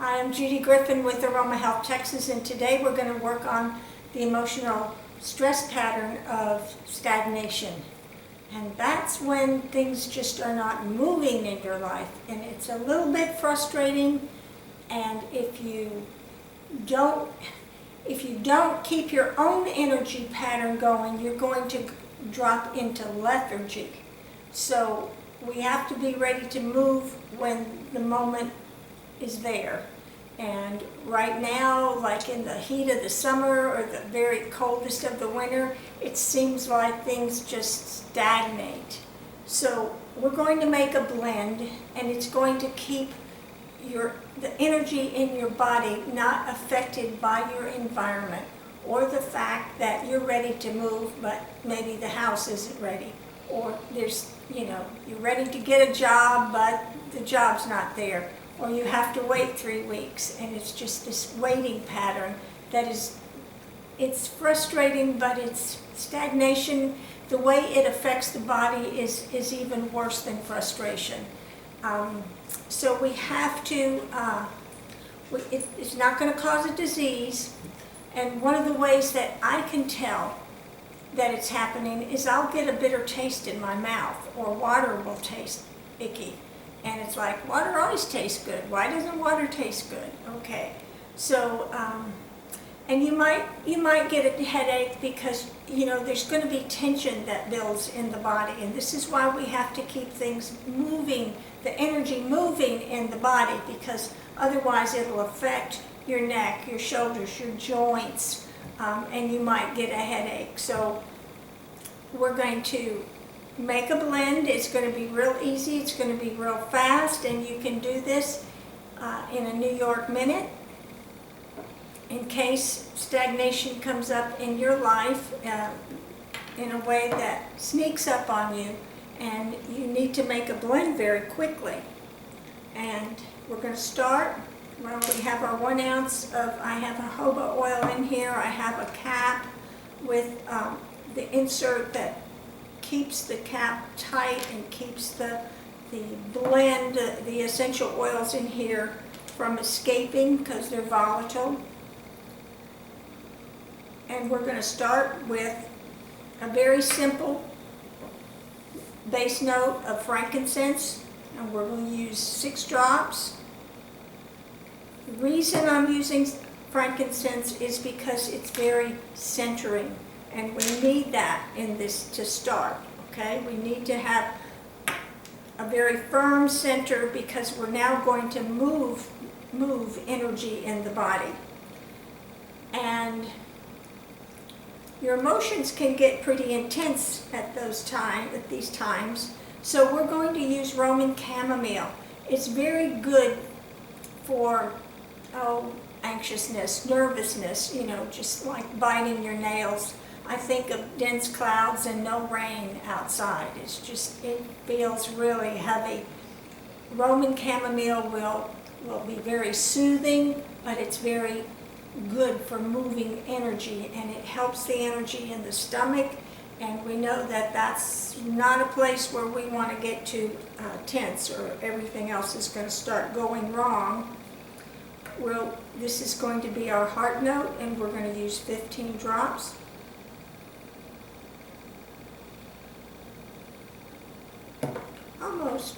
Hi, I'm Judy Griffin with Aroma Health Texas, and today we're going to work on the emotional stress pattern of stagnation. And that's when things just are not moving in your life, and it's a little bit frustrating. And if you don't keep your own energy pattern going, you're going to drop into lethargy. So we have to be ready to move when the moment is there. And right now, like in the heat of the summer or the very coldest of the winter, it seems like things just stagnate. So we're going to make a blend, and it's going to keep the energy in your body not affected by your environment or the fact that you're ready to move, but maybe the house isn't ready. Or you're ready to get a job, but the job's not there. Or you have to wait 3 weeks, and it's just this waiting pattern it's frustrating, but it's stagnation. The way it affects the body is even worse than frustration. So we have to, it's not going to cause a disease, and one of the ways that I can tell that it's happening is I'll get a bitter taste in my mouth, or water will taste icky. And it's like, water always tastes good. Why doesn't water taste good? Okay, so, and you might get a headache because, there's going to be tension that builds in the body. And this is why we have to keep things moving, the energy moving in the body, because otherwise it'll affect your neck, your shoulders, your joints, and you might get a headache. So we're going to make a blend. It's going to be real easy, it's going to be real fast, and you can do this in a New York minute. In case stagnation comes up in your life in a way that sneaks up on you, and you need to make a blend very quickly. And we're going to start, well, we have our 1 ounce of, I have a jojoba oil in here. I have a cap with the insert that keeps the cap tight and keeps the blend, the essential oils in here from escaping because they're volatile. And we're going to start with a very simple base note of frankincense, and we're going to use 6 drops. The reason I'm using frankincense is because it's very centering. And we need that in this to start, okay? We need to have a very firm center because we're now going to move energy in the body. And your emotions can get pretty intense at these times. So we're going to use Roman chamomile. It's very good for, anxiousness, nervousness, just like biting your nails. I think of dense clouds and no rain outside. It feels really heavy. Roman chamomile will be very soothing, but it's very good for moving energy, and it helps the energy in the stomach, and we know that that's not a place where we want to get too tense, or everything else is going to start going wrong. This is going to be our heart note, and we're going to use 15 drops. Almost.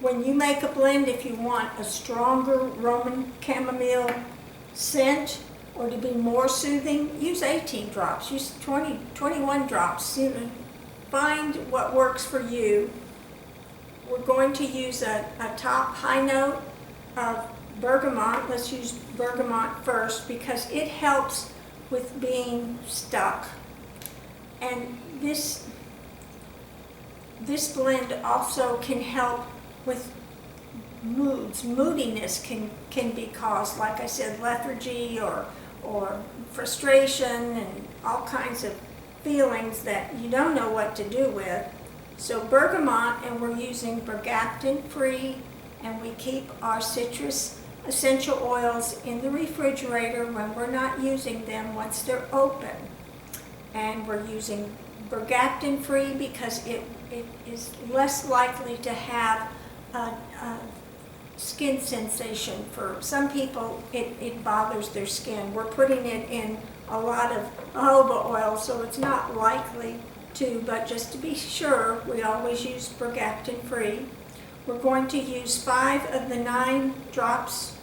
When you make a blend, if you want a stronger Roman chamomile scent or to be more soothing, use 18 drops, use 21 drops. Find what works for you. We're going to use a top high note of bergamot. Let's use bergamot first because it helps with being stuck. And this blend also can help with moods. Moodiness can be caused, like I said, lethargy or frustration and all kinds of feelings that you don't know what to do with. So bergamot, and we're using bergaptan free, and we keep our citrus essential oils in the refrigerator when we're not using them once they're open. And we're using bergaptan free because it is less likely to have a skin sensation. For some people, it bothers their skin. We're putting it in a lot of jojoba oil, so it's not likely to, but just to be sure, we always use bergaptan free. We're going to use 5 of the 9 drops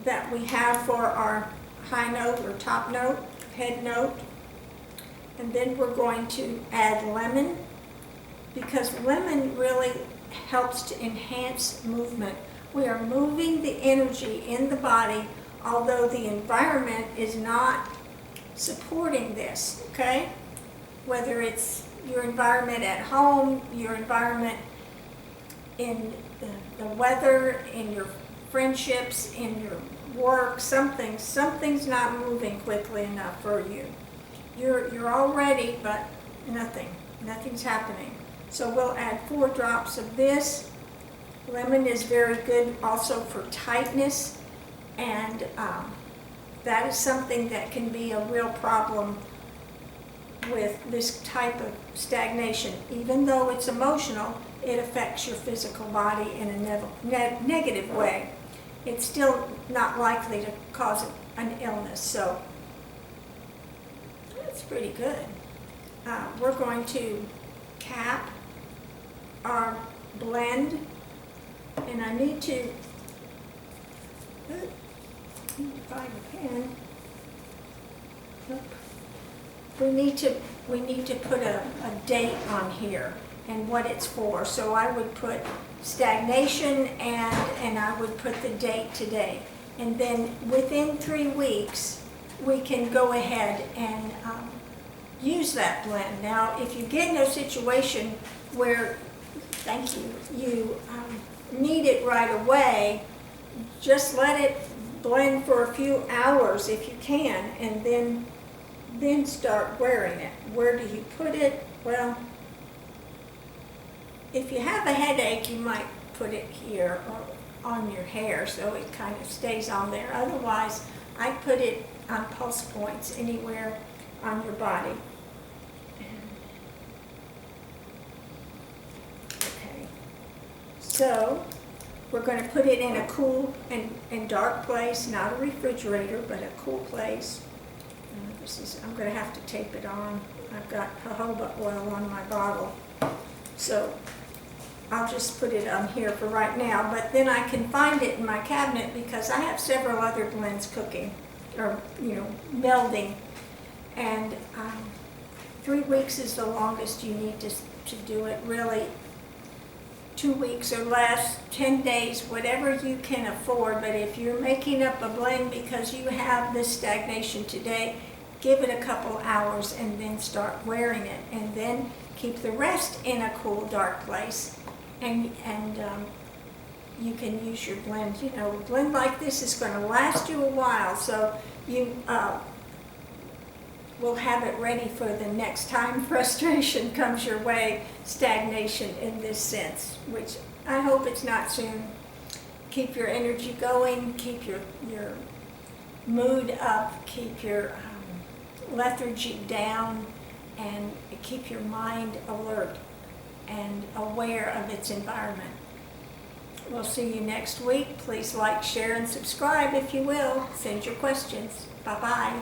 that we have for our high note or top note, head note. And then we're going to add lemon, because lemon really helps to enhance movement. We are moving the energy in the body, although the environment is not supporting this, okay? Whether it's your environment at home, your environment in the weather, in your friendships, in your work, something's not moving quickly enough for you. You're all ready, but nothing's happening. So we'll add 4 drops of this. Lemon is very good also for tightness, and that is something that can be a real problem with this type of stagnation. Even though it's emotional, it affects your physical body in a negative way. It's still not likely to cause an illness, so that's pretty good. We're going to cap our blend, and I need to find a pen. We need to put a date on here and what it's for. So I would put stagnation and I would put the date today. And then within 3 weeks, we can go ahead and use that blend. Now, if you get in a situation where, thank you, you need it right away, just let it blend for a few hours if you can, and then start wearing it. Where do you put it? Well, if you have a headache, you might put it here or on your hair so it kind of stays on there. Otherwise, I put it on pulse points anywhere on your body. Okay, so we're going to put it in a cool and dark place, not a refrigerator, but a cool place. I'm going to have to tape it on. I've got jojoba oil on my bottle, so I'll just put it on here for right now, but then I can find it in my cabinet because I have several other blends cooking, or, melding, and 3 weeks is the longest you need to do it, really. 2 weeks or less, 10 days, whatever you can afford. But if you're making up a blend because you have this stagnation today, give it a couple hours and then start wearing it, and then keep the rest in a cool, dark place, and you can use your blend. A blend like this is going to last you a while, so you will have it ready for the next time frustration comes your way, stagnation in this sense, which I hope it's not soon. Keep your energy going, keep your mood up, keep your lethargy down, and keep your mind alert and aware of its environment. We'll see you next week. Please like, share, and subscribe if you will. Send your questions. Bye-bye.